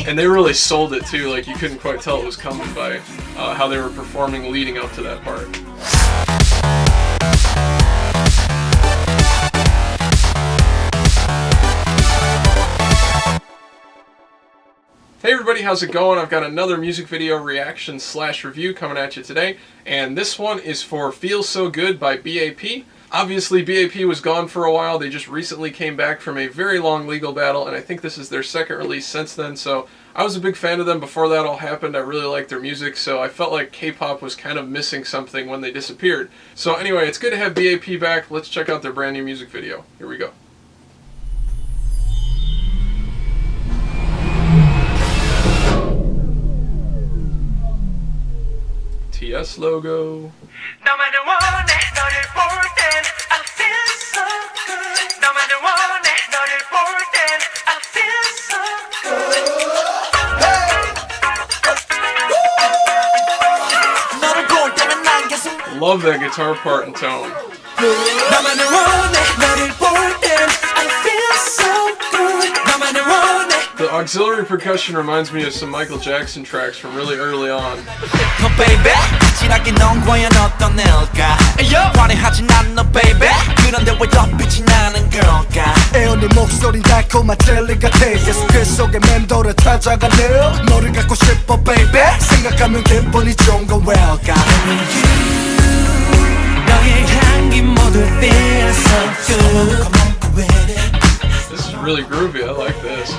And they really sold it too, like you couldn't quite tell it was coming by how they were performing leading up to that part. Hey everybody, how's it going? I've got another music video reaction / review coming at you today, and this one is for Feels So Good by B.A.P. Obviously B.A.P. was gone for a while. They just recently came back from a very long legal battle, and I think this is their second release since then, so I was a big fan of them before that all happened. I really liked their music, so I felt like K-pop was kind of missing something when they disappeared. So anyway, it's good to have B.A.P. back. Let's check out their brand new music video. Here we go. TS logo. Love that guitar part and tone. The auxiliary percussion reminds me of some Michael Jackson tracks from really early on. This is really groovy, I like this.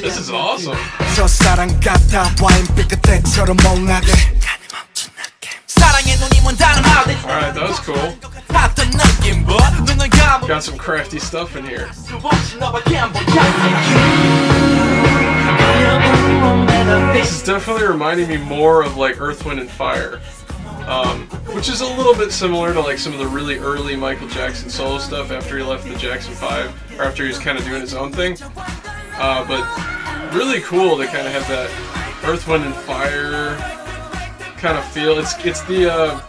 This is awesome. Alright, that was cool. Got some crafty stuff in here. This is definitely reminding me more of like Earth, Wind and Fire. Which is a little bit similar to like some of the really early Michael Jackson solo stuff after he left the Jackson 5, or after he was kind of doing his own thing. But really cool to kind of have that Earth, Wind and Fire kind of feel. It's the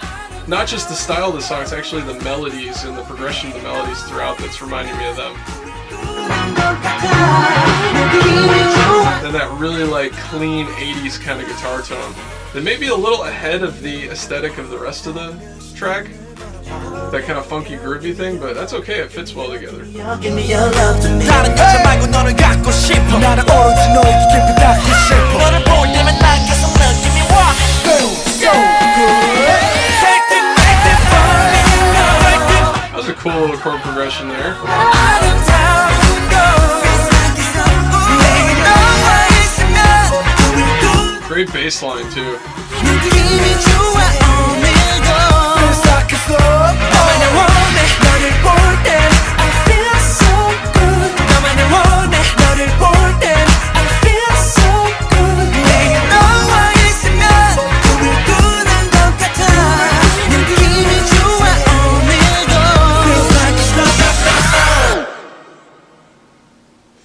not just the style of the song, it's actually the melodies and the progression of the melodies throughout that's reminding me of them. And that really like clean 80s kind of guitar tone. That may be a little ahead of the aesthetic of the rest of the track. That kind of funky groovy thing, but that's okay, it fits well together. That was a cool little chord progression there. Great bass line too.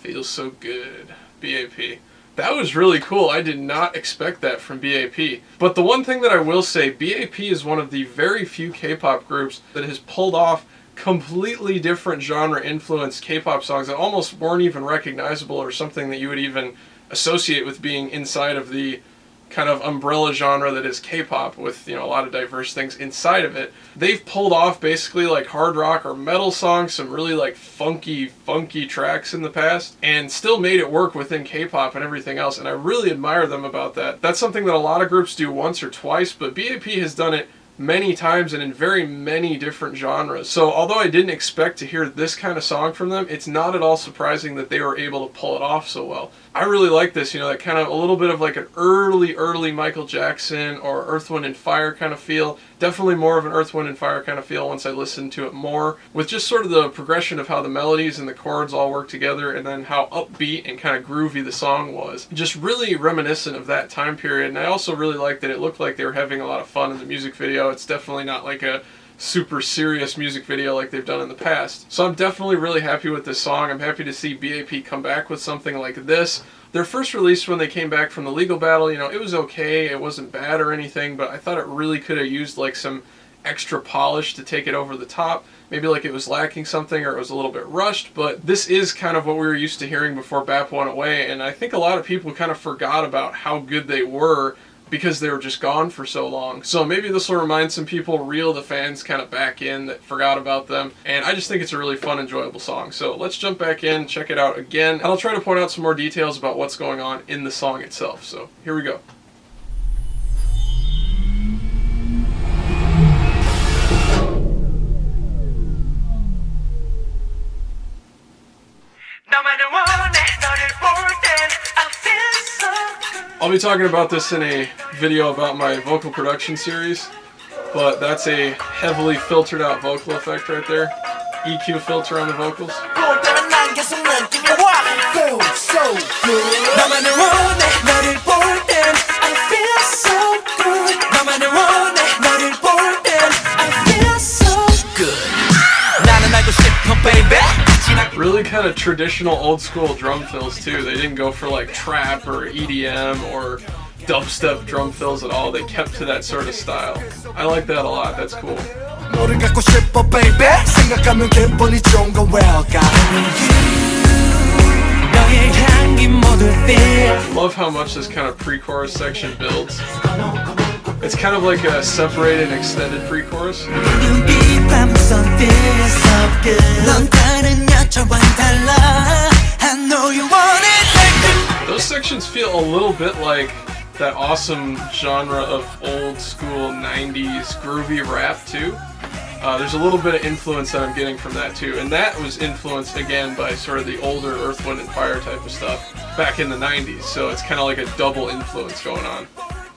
Feels so good. B.A.P. That was really cool. I did not expect that from B.A.P. But the one thing that I will say, B.A.P. is one of the very few K-pop groups that has pulled off completely different genre influenced K-pop songs that almost weren't even recognizable or something that you would even associate with being inside of the kind of umbrella genre that is K-pop, with, you know, a lot of diverse things inside of it. They've pulled off basically like hard rock or metal songs, some really like funky tracks in the past, and still made it work within K-pop and everything else, and I really admire them about that. That's something that a lot of groups do once or twice, but B.A.P. has done it many times and in very many different genres. So although I didn't expect to hear this kind of song from them, it's not at all surprising that they were able to pull it off so well. I really like this, you know, that kind of a little bit of like an early Michael Jackson or Earth, Wind and Fire kind of feel, Definitely more of an Earth, Wind & Fire kind of feel once I listened to it more, with just sort of the progression of how the melodies and the chords all work together, and then how upbeat and kind of groovy the song was. Just really reminiscent of that time period, and I also really liked that it looked like they were having a lot of fun in the music video. It's definitely not like a super serious music video like they've done in the past. So I'm definitely really happy with this song. I'm happy to see B.A.P come back with something like this. Their first release when they came back from the legal battle, you know, it was okay, it wasn't bad or anything, but I thought it really could have used like some extra polish to take it over the top. Maybe like it was lacking something or it was a little bit rushed, but this is kind of what we were used to hearing before BAP went away, and I think a lot of people kind of forgot about how good they were because they were just gone for so long. So maybe this will remind some people, reel the fans kind of back in that forgot about them. And I just think it's a really fun, enjoyable song. So let's jump back in, check it out again, and I'll try to point out some more details about what's going on in the song itself. So here we go. I'll be talking about this in a video about my vocal production series, but that's a heavily filtered out vocal effect right there. EQ filter on the vocals. Really kind of traditional old school drum fills too. They didn't go for like trap or EDM or dubstep drum fills at all. They kept to that sort of style. I like that a lot. That's cool. Love how much this kind of pre-chorus section builds. It's kind of like a separated extended pre-chorus. Those sections feel a little bit like that awesome genre of old school 90s groovy rap too. There's a little bit of influence that I'm getting from that too, and that was influenced again by sort of the older Earth, Wind & Fire type of stuff back in the 90s, so it's kind of like a double influence going on.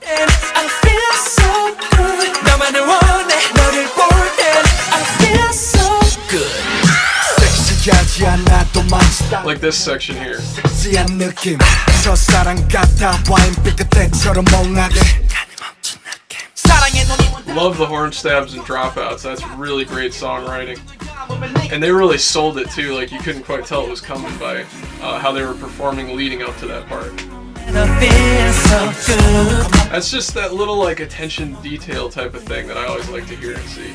And I feel so good. 나만을 원해 너를 볼 땐 I feel so good. 섹시하지 않아도 맛있다. Like this section here. 섹시한 느낌. 첫사랑 같아 와인빛 그때처럼 멍하게. Love the horn stabs and dropouts. That's really great songwriting. And they really sold it too. Like you couldn't quite tell it was coming by how they were performing leading up to that part. That's just that little like attention detail type of thing that I always like to hear and see.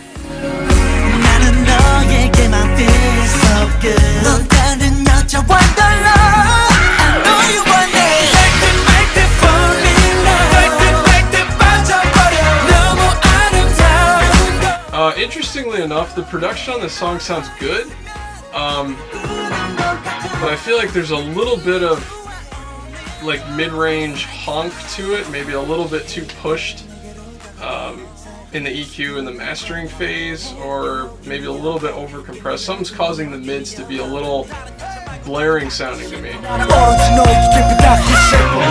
Interestingly enough, the production on this song sounds good, but I feel like there's a little bit of like mid-range honk to it, maybe a little bit too pushed in the EQ in the mastering phase, or maybe a little bit over compressed. Something's causing the mids to be a little blaring sounding to me. And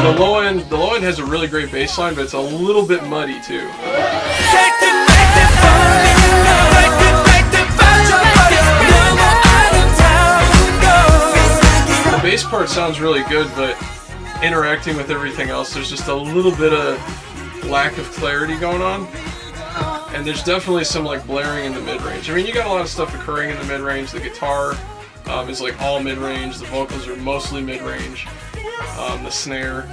the low end has a really great bass line, but it's a little bit muddy too. The bass part sounds really good, but interacting with everything else, there's just a little bit of lack of clarity going on. And there's definitely some like blaring in the mid-range. I mean, you got a lot of stuff occurring in the mid-range. The guitar is like all mid-range. The vocals are mostly mid-range. The snare.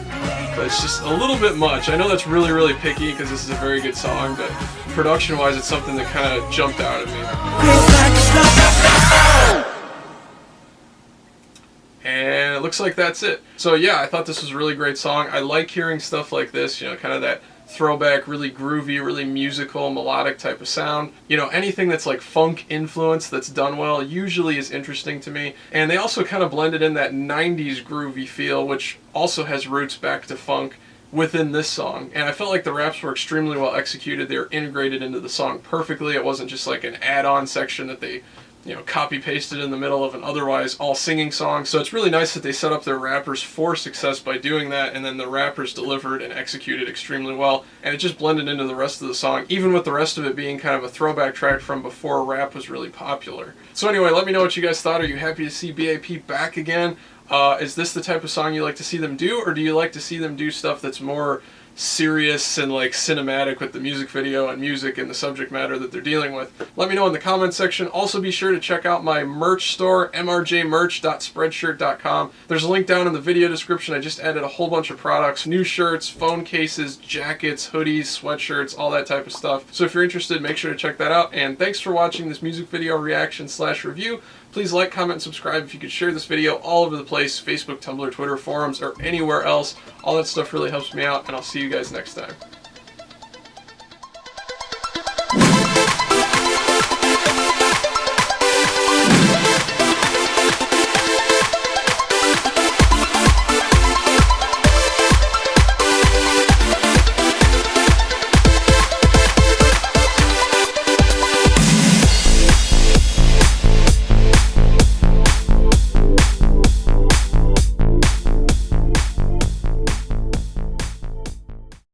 But it's just a little bit much. I know that's really, really picky because this is a very good song, but production-wise, it's something that kind of jumped out at me. And it looks like that's it. So yeah, I thought this was a really great song. I like hearing stuff like this, you know, kind of that throwback, really groovy, really musical, melodic type of sound. You know, anything that's like funk influence that's done well usually is interesting to me. And they also kind of blended in that 90s groovy feel, which also has roots back to funk within this song. And I felt like the raps were extremely well executed. They were integrated into the song perfectly. It wasn't just like an add-on section that they you know, copy pasted in the middle of an otherwise all singing song. So it's really nice that they set up their rappers for success by doing that, and then the rappers delivered and executed extremely well, and it just blended into the rest of the song, even with the rest of it being kind of a throwback track from before rap was really popular. So anyway, let me know what you guys thought. Are you happy to see B.A.P back again? Is this the type of song you like to see them do, or do you like to see them do stuff that's more serious and like cinematic with the music video and music and the subject matter that they're dealing with? Let me know in the comment section. Also be sure to check out my merch store, mrjmerch.spreadshirt.com. There's a link down in the video description. I just added a whole bunch of products, new shirts, phone cases, jackets, hoodies, sweatshirts, all that type of stuff. So if you're interested, make sure to check that out. And thanks for watching this music video reaction / review. Please like, comment, and subscribe. If you could share this video all over the place, Facebook, Tumblr, Twitter, forums, or anywhere else. All that stuff really helps me out, and I'll see you guys next time.